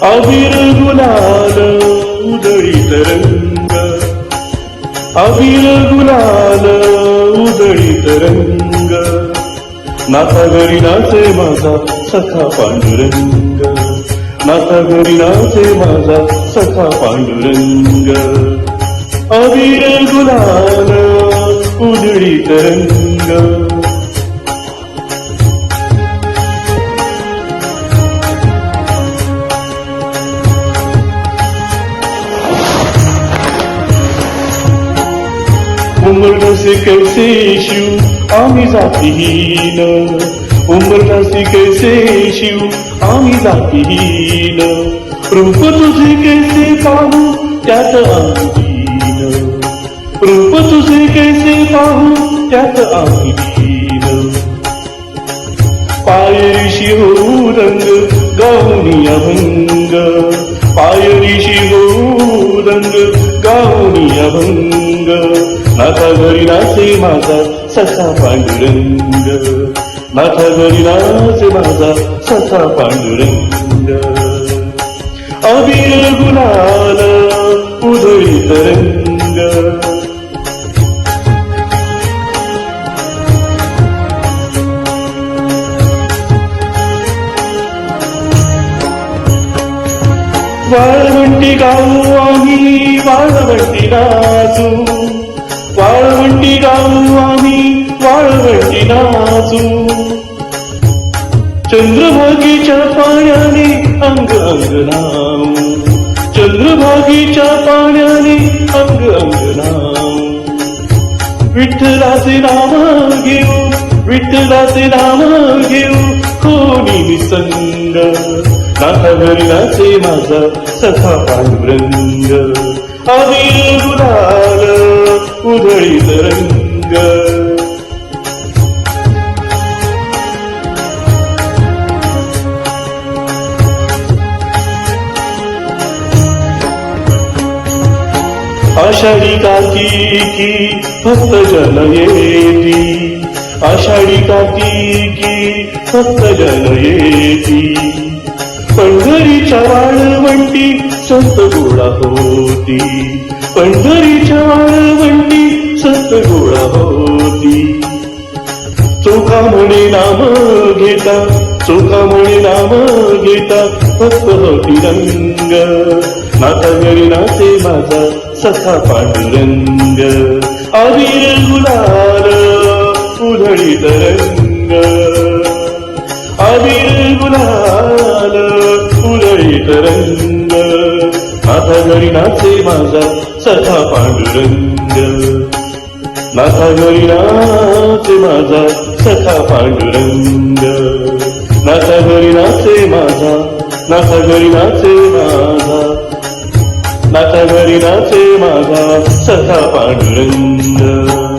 अबीर गुलाल उधळीत रंग, अबीर गुलाल उधळीत रंग, नाथा घरी नाचे माझा सखा पांडुरंग, नाथा घरी नाचे माझा सखा पांडुरंग. अबीर गुलाल उधळीत रंग. उमरणासे कैसे शिव आम्ही जातीहीन, उमरणासे कैसे शिव आम्ही जातीहीन, रूप तुझे कैसे पाहू त्यात आम्ही दीन, रूप तुझे कैसे पाहू त्यात आम्ही दीन. पायरीशी होऊ रंग गाऊनी अभंग, पायरीशी होऊ रंग गाऊनी अभंग, नाथा घरी नाचे माझा सखा पांडुरंग, नाथा घरी नाचे माझा सखा पांडुरंग. अबीर गुलाल उधळीत रंग. वाळवंटी गाऊ आम्ही वाळवंटी नाचू, वाळवंटी गाऊ आम्ही वाळवंटी नाचू, चंद्रभागेच्या पाण्याने अंग अंग नाऊ, चंद्रभागेच्या पाण्याने अंग अंग नाऊ. विठ्ठलाचे नाम घेऊ, विठ्ठलाचे नाम घेऊ कोणी निसंग, नाथा घरी नाचे माझा सखा पांडुरंग. अबीर गुलाल उधळीत रंग. आषाढी कार्तिकी भक्त जन येती, आषाढी कार्तिकी भक्त जन येती, पंढरीच्या वाळवंटी संत गोळा होती, पंढरीच्या वाळवंटी संत गोळा होती. चोखा म्हणे नाम घेता, चोखा म्हणे नाम घेता भक्त होती रंग, नाथा घरी नाचे माझा सखा पांडुरंग. अबीर गुलाल उधळीत रंग, अबीर गुलाल उधळीत रंग, नाथा घरी नाचे माझा सखा पांडुरंग, नाथा घरी नाचे माझा सखा पांडुरंग, नाथा घरी नाचे माझा, नाथा घरी नाचे माझा, नाथा घरी नाचे माझा सखा पांडुरंग.